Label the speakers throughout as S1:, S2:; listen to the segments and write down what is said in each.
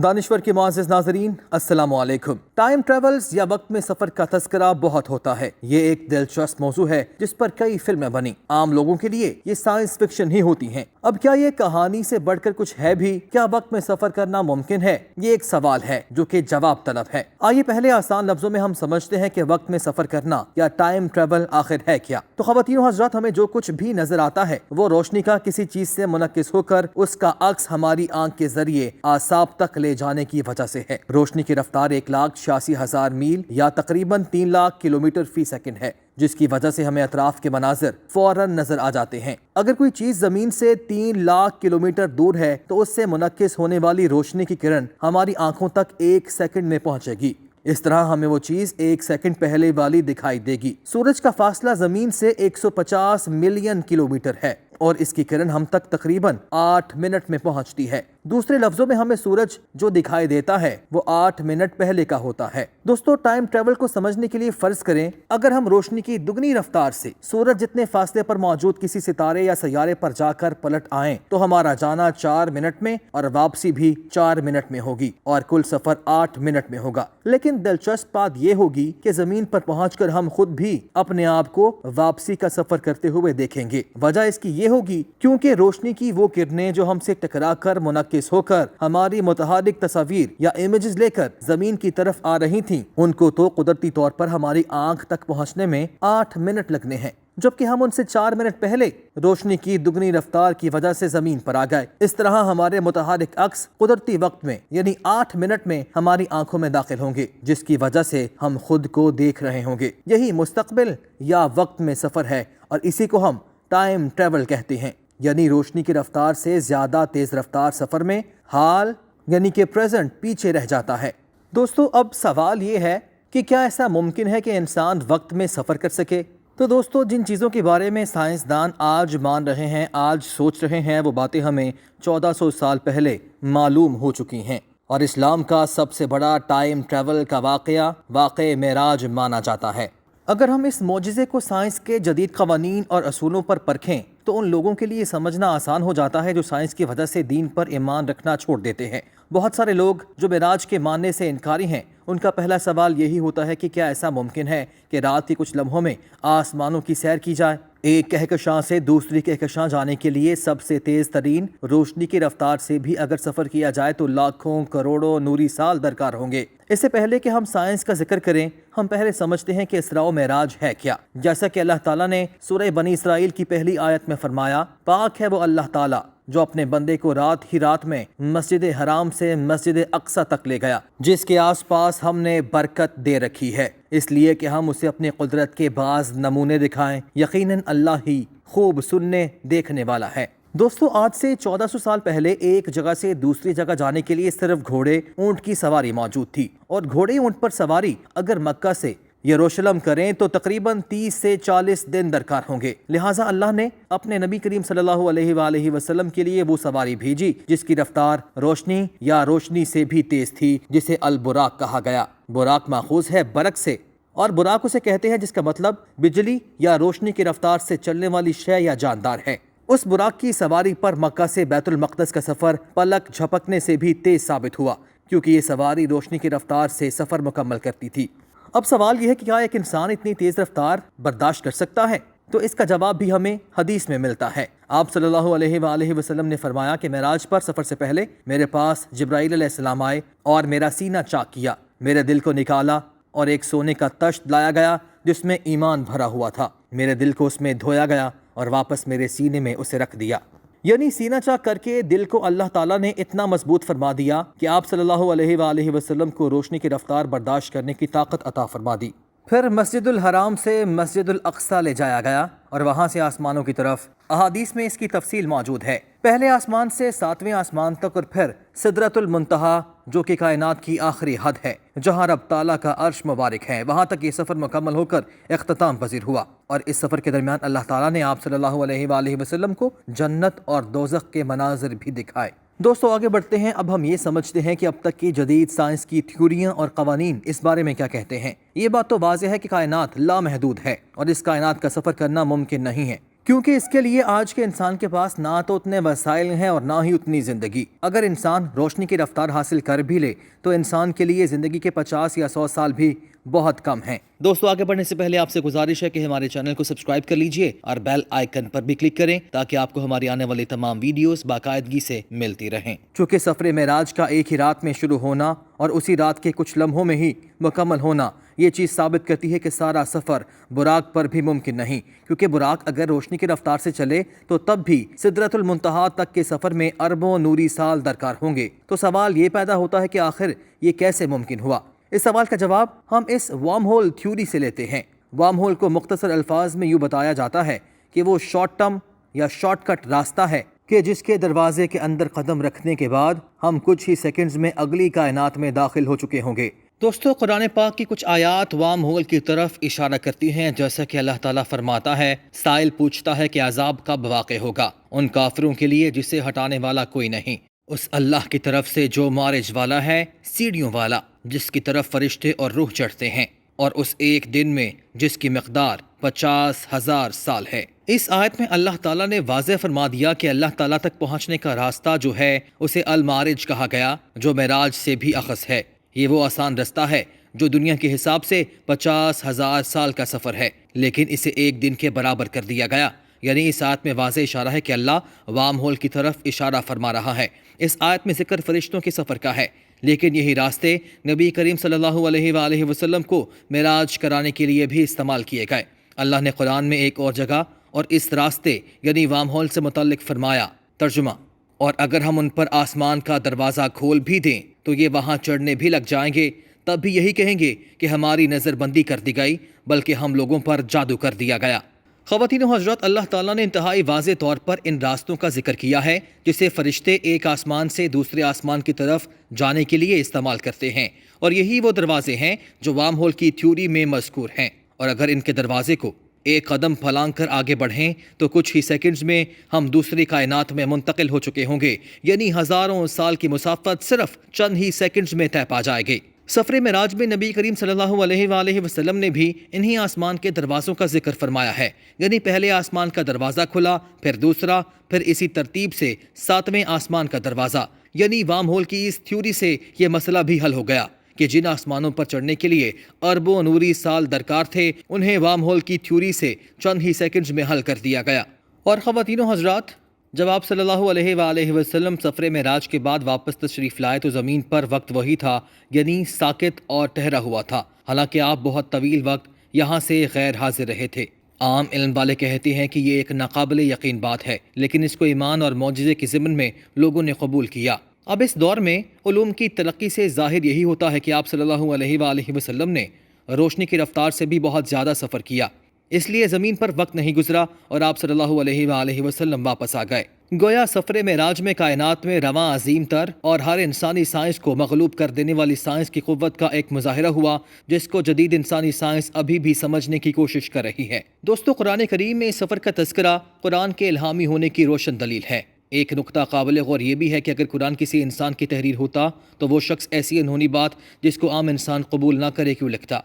S1: دانشور کے معزز ناظرین، السلام علیکم۔ ٹائم ٹریولز یا وقت میں سفر کا تذکرہ بہت ہوتا ہے۔ یہ ایک دلچسپ موضوع ہے جس پر کئی فلمیں بنی۔ عام لوگوں کے لیے یہ سائنس فکشن ہی ہوتی ہیں۔ اب کیا یہ کہانی سے بڑھ کر کچھ ہے بھی؟ کیا وقت میں سفر کرنا ممکن ہے؟ یہ ایک سوال ہے جو کہ جواب طلب ہے۔ آئیے پہلے آسان لفظوں میں ہم سمجھتے ہیں کہ وقت میں سفر کرنا یا ٹائم ٹریول آخر ہے کیا۔ تو خواتین و حضرات، ہمیں جو کچھ بھی نظر آتا ہے وہ روشنی کا کسی چیز سے منعکس ہو کر اس کا عکس ہماری آنکھ کے ذریعے اعصاب تک لے جانے کی وجہ سے ہے۔ روشنی کی رفتار 1,86,000 میل یا تقریباً 3 لاکھ کلومیٹر فی سیکنڈ ہے، جس کی وجہ سے ہمیں اطراف کے مناظر فوراً نظر آ جاتے ہیں۔ اگر کوئی چیز زمین سے 3 لاکھ کلومیٹر دور ہے تو اس سے منعکس ہونے والی روشنی کی کرن ہماری آنکھوں تک 1 سیکنڈ میں پہنچے گی۔ اس طرح ہمیں وہ چیز 1 سیکنڈ پہلے والی دکھائی دے گی۔ سورج کا فاصلہ زمین سے 150 ملین کلومیٹر ہے اور اس کی کرن ہم تک تقریباً 8 منٹ میں پہنچتی ہے۔ دوسرے لفظوں میں ہمیں سورج جو دکھائی دیتا ہے وہ 8 منٹ پہلے کا ہوتا ہے۔ دوستو، ٹائم ٹریول کو سمجھنے کے لیے فرض کریں اگر ہم روشنی کی دگنی رفتار سے سورج جتنے فاصلے پر موجود کسی ستارے یا سیارے پر جا کر پلٹ آئیں تو ہمارا جانا 4 منٹ میں اور واپسی بھی 4 منٹ میں ہوگی اور کل سفر 8 منٹ میں ہوگا۔ لیکن دلچسپ بات یہ ہوگی کہ زمین پر پہنچ کر ہم خود بھی اپنے آپ کو واپسی کا سفر کرتے ہوئے دیکھیں گے۔ وجہ اس کی یہ ہوگی کیونکہ روشنی کی وہ کرنیں جو ہم سے ٹکرا کر منعکس ہو کر ہماری متحرک تصاویر یا امیجز لے کر زمین کی طرف آ رہی تھیں، ان کو تو قدرتی طور پر ہماری آنکھ تک پہنچنے میں 8 منٹ لگنے ہیں، جبکہ ہم ان سے 4 منٹ پہلے روشنی کی دگنی رفتار کی وجہ سے زمین پر آ گئے۔ اس طرح ہمارے متحرک عکس قدرتی وقت میں یعنی 8 منٹ میں ہماری آنکھوں میں داخل ہوں گے، جس کی وجہ سے ہم خود کو دیکھ رہے ہوں گے۔ یہی مستقبل یا وقت میں سفر ہے اور اسی کو ہم ٹائم ٹریول کہتے ہیں، یعنی روشنی کی رفتار سے زیادہ تیز رفتار سفر میں حال یعنی کہ پریزنٹ پیچھے رہ جاتا ہے۔ دوستو، اب سوال یہ ہے کہ کیا ایسا ممکن ہے کہ انسان وقت میں سفر کر سکے؟ تو دوستو، جن چیزوں کے بارے میں سائنسدان آج مان رہے ہیں، آج سوچ رہے ہیں، وہ باتیں ہمیں 1400 سال پہلے معلوم ہو چکی ہیں، اور اسلام کا سب سے بڑا ٹائم ٹریول کا واقعہ معراج مانا جاتا ہے۔ اگر ہم اس معجزے کو سائنس کے جدید قوانین اور اصولوں پر پرکھیں تو ان لوگوں کے لیے سمجھنا آسان ہو جاتا ہے جو سائنس کی وجہ سے دین پر ایمان رکھنا چھوڑ دیتے ہیں۔ بہت سارے لوگ جو معراج کے ماننے سے انکاری ہیں، ان کا پہلا سوال یہی ہوتا ہے کہ کیا ایسا ممکن ہے کہ رات کے کچھ لمحوں میں آسمانوں کی سیر کی جائے؟ ایک کہکشاں سے دوسری کہکشاں جانے کے لیے سب سے تیز ترین روشنی کی رفتار سے بھی اگر سفر کیا جائے تو لاکھوں کروڑوں نوری سال درکار ہوں گے۔ اس سے پہلے کہ ہم سائنس کا ذکر کریں، ہم پہلے سمجھتے ہیں کہ اسراء و معراج ہے کیا۔ جیسا کہ اللہ تعالیٰ نے سورہ بنی اسرائیل کی پہلی آیت میں فرمایا، پاک ہے وہ اللہ تعالیٰ جو اپنے بندے کو رات ہی رات میں مسجد حرام سے مسجد اقصی تک لے گیا، جس کے آس پاس ہم نے برکت دے رکھی ہے، اس لیے کہ ہم اسے اپنی قدرت کے بعض نمونے دکھائیں۔ یقیناً اللہ ہی خوب سننے دیکھنے والا ہے۔ دوستو، آج سے 1400 سال پہلے ایک جگہ سے دوسری جگہ جانے کے لیے صرف گھوڑے اونٹ کی سواری موجود تھی، اور گھوڑے اونٹ پر سواری اگر مکہ سے یروشلم کریں تو تقریباً 30 سے 40 دن درکار ہوں گے۔ لہٰذا اللہ نے اپنے نبی کریم صلی اللہ علیہ وآلہ وسلم کے لیے وہ سواری بھیجی جس کی رفتار روشنی یا روشنی سے بھی تیز تھی، جسے البراق کہا گیا۔ براق ماخوذ ہے برق سے، اور براق اسے کہتے ہیں جس کا مطلب بجلی یا روشنی کی رفتار سے چلنے والی شے یا جاندار ہے۔ اس براق کی سواری پر مکہ سے بیت المقدس کا سفر پلک جھپکنے سے بھی تیز ثابت ہوا، کیونکہ یہ سواری روشنی کی رفتار سے سفر مکمل کرتی تھی۔ اب سوال یہ ہے کہ کیا ایک انسان اتنی تیز رفتار برداشت کر سکتا ہے؟ تو اس کا جواب بھی ہمیں حدیث میں ملتا ہے۔ آپ صلی اللہ علیہ وآلہ وسلم نے فرمایا کہ معراج پر سفر سے پہلے میرے پاس جبرائیل علیہ السلام آئے اور میرا سینہ چاک کیا، میرے دل کو نکالا اور ایک سونے کا تشت لایا گیا جس میں ایمان بھرا ہوا تھا، میرے دل کو اس میں دھویا گیا اور واپس میرے سینے میں اسے رکھ دیا۔ یعنی سینہ چاک کر کے دل کو اللہ تعالیٰ نے اتنا مضبوط فرما دیا کہ آپ صلی اللہ علیہ وآلہ وسلم کو روشنی کی رفتار برداشت کرنے کی طاقت عطا فرما دی۔ پھر مسجد الحرام سے مسجد الاقصی لے جایا گیا اور وہاں سے آسمانوں کی طرف۔ احادیث میں اس کی تفصیل موجود ہے، پہلے آسمان سے 7ویں آسمان تک اور پھر سدرۃ المنتہا جو کہ کائنات کی آخری حد ہے جہاں رب تعالیٰ کا عرش مبارک ہے، وہاں تک یہ سفر مکمل ہو کر اختتام پذیر ہوا، اور اس سفر کے درمیان اللہ تعالیٰ نے آپ صلی اللہ علیہ وآلہ وسلم کو جنت اور دوزخ کے مناظر بھی دکھائے۔ دوستو، آگے بڑھتے ہیں۔ اب ہم یہ سمجھتے ہیں کہ اب تک کی جدید سائنس کی تھیوریاں اور قوانین اس بارے میں کیا کہتے ہیں۔ یہ بات تو واضح ہے کہ کائنات لامحدود ہے اور اس کائنات کا سفر کرنا ممکن نہیں ہے، کیونکہ اس کے لیے آج کے انسان کے پاس نہ تو اتنے وسائل ہیں اور نہ ہی اتنی زندگی۔ اگر انسان روشنی کی رفتار حاصل کر بھی لے تو انسان کے لیے زندگی کے 50 یا 100 سال بھی بہت کم ہیں۔ دوستو، آگے بڑھنے سے پہلے آپ سے گزارش ہے کہ ہمارے چینل کو سبسکرائب کر لیجئے اور بیل آئیکن پر بھی کلک کریں تاکہ آپ کو ہماری آنے والی تمام ویڈیوز باقاعدگی سے ملتی رہیں۔ چونکہ سفر معراج کا ایک ہی رات میں شروع ہونا اور اسی رات کے کچھ لمحوں میں ہی مکمل ہونا، یہ چیز ثابت کرتی ہے کہ سارا سفر براق پر بھی ممکن نہیں، کیونکہ براق اگر روشنی کی رفتار سے چلے تو تب بھی سدرۃ المنتہا تک کے سفر میں اربوں نوری سال درکار ہوں گے۔ تو سوال یہ پیدا ہوتا ہے کہ آخر یہ کیسے ممکن ہوا؟ اس سوال کا جواب ہم اس وارم ہول تھیوری سے لیتے ہیں۔ وارم ہول کو مختصر الفاظ میں یوں بتایا جاتا ہے کہ وہ شارٹ ٹرم یا شارٹ کٹ راستہ ہے کہ جس کے دروازے کے اندر قدم رکھنے کے بعد ہم کچھ ہی سیکنڈز میں اگلی کائنات میں داخل ہو چکے ہوں گے۔ دوستو، قرآن پاک کی کچھ آیات وارم ہول کی طرف اشارہ کرتی ہیں، جیسا کہ اللہ تعالیٰ فرماتا ہے، سائل پوچھتا ہے کہ عذاب کب واقع ہوگا ان کافروں کے لیے جسے ہٹانے والا کوئی نہیں، اس اللہ کی طرف سے جو معرج والا ہے، سیڑھیوں والا، جس کی طرف فرشتے اور روح چڑھتے ہیں، اور اس ایک دن میں جس کی مقدار 50,000 سال ہے۔ اس آیت میں اللہ تعالیٰ نے واضح فرما دیا کہ اللہ تعالیٰ تک پہنچنے کا راستہ جو ہے اسے المعرج کہا گیا، جو معراج سے بھی اخص ہے۔ یہ وہ آسان رستہ ہے جو دنیا کے حساب سے 50,000 سال کا سفر ہے، لیکن اسے ایک دن کے برابر کر دیا گیا۔ یعنی اس آیت میں واضح اشارہ ہے کہ اللہ وارم ہول کی طرف اشارہ فرما رہا ہے۔ اس آیت میں ذکر فرشتوں کے سفر کا ہے، لیکن یہی راستے نبی کریم صلی اللہ علیہ وآلہ وسلم کو معراج کرانے کے لیے بھی استعمال کیے گئے۔ اللہ نے قرآن میں ایک اور جگہ اور اس راستے یعنی وارم ہول سے متعلق فرمایا، ترجمہ، اور اگر ہم ان پر آسمان کا دروازہ کھول بھی دیں تو یہ وہاں چڑھنے بھی لگ جائیں گے، تب بھی یہی کہیں گے کہ ہماری نظر بندی کر دی گئی، بلکہ ہم لوگوں پر جادو کر دیا گیا۔ خواتین و حضرات، اللہ تعالیٰ نے انتہائی واضح طور پر ان راستوں کا ذکر کیا ہے جسے فرشتے ایک آسمان سے دوسرے آسمان کی طرف جانے کے لیے استعمال کرتے ہیں، اور یہی وہ دروازے ہیں جو وارم ہول کی تھیوری میں مذکور ہیں۔ اور اگر ان کے دروازے کو ایک قدم پھلانگ کر آگے بڑھیں تو کچھ ہی سیکنڈز میں ہم دوسری کائنات میں منتقل ہو چکے ہوں گے، یعنی ہزاروں سال کی مسافت صرف چند ہی سیکنڈز میں طے پا جائے گی۔ سفر معراج میں نبی کریم صلی اللہ علیہ وآلہ وسلم نے بھی انہی آسمان کے دروازوں کا ذکر فرمایا ہے، یعنی پہلے آسمان کا دروازہ کھلا، پھر دوسرا، پھر اسی ترتیب سے 7ویں آسمان کا دروازہ۔ یعنی وارم ہول کی اس تھیوری سے یہ مسئلہ بھی حل ہو گیا کہ جن آسمانوں پر چڑھنے کے لیے اربوں نوری سال درکار تھے، انہیں وارم ہول کی تھیوری سے چند ہی سیکنڈز میں حل کر دیا گیا۔ اور خواتین و حضرات، جب آپ صلی اللہ علیہ وآلہ وسلم سفر معراج کے بعد واپس تشریف لائے تو زمین پر وقت وہی تھا، یعنی ساکت اور ٹھہرا ہوا تھا، حالانکہ آپ بہت طویل وقت یہاں سے غیر حاضر رہے تھے۔ عام علم والے کہتے ہیں کہ یہ ایک ناقابل یقین بات ہے، لیکن اس کو ایمان اور معجزے کے ضمن میں لوگوں نے قبول کیا۔ اب اس دور میں علوم کی ترقی سے ظاہر یہی ہوتا ہے کہ آپ صلی اللہ علیہ وآلہ وسلم نے روشنی کی رفتار سے بھی بہت زیادہ سفر کیا، اس لیے زمین پر وقت نہیں گزرا اور آپ صلی اللہ علیہ وآلہ وسلم واپس آ گئے۔ گویا سفر معراج میں کائنات میں رواں عظیم تر اور ہر انسانی سائنس کو مغلوب کر دینے والی سائنس کی قوت کا ایک مظاہرہ ہوا، جس کو جدید انسانی سائنس ابھی بھی سمجھنے کی کوشش کر رہی ہے۔ دوستو، قرآن کریم میں اس سفر کا تذکرہ قرآن کے الہامی ہونے کی روشن دلیل ہے۔ ایک نقطہ قابل غور یہ بھی ہے کہ اگر قرآن کسی انسان کی تحریر ہوتا تو وہ شخص ایسی انہونی بات جس کو عام انسان قبول نہ کرے کیوں لکھتا؟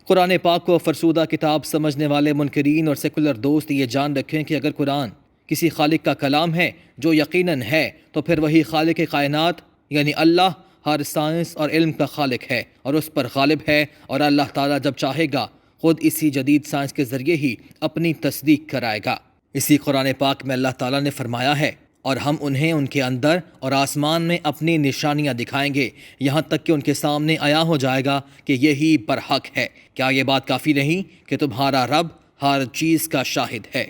S1: قرآن پاک کو فرسودہ کتاب سمجھنے والے منکرین اور سیکولر دوست یہ جان رکھیں کہ اگر قرآن کسی خالق کا کلام ہے، جو یقیناً ہے، تو پھر وہی خالق کائنات یعنی اللہ ہر سائنس اور علم کا خالق ہے اور اس پر غالب ہے، اور اللہ تعالیٰ جب چاہے گا خود اسی جدید سائنس کے ذریعے ہی اپنی تصدیق کرائے گا۔ اسی قرآن پاک میں اللہ تعالیٰ نے فرمایا ہے، اور ہم انہیں ان کے اندر اور آسمان میں اپنی نشانیاں دکھائیں گے، یہاں تک کہ ان کے سامنے عیاں ہو جائے گا کہ یہی برحق ہے۔ کیا یہ بات کافی نہیں کہ تمہارا رب ہر چیز کا شاہد ہے؟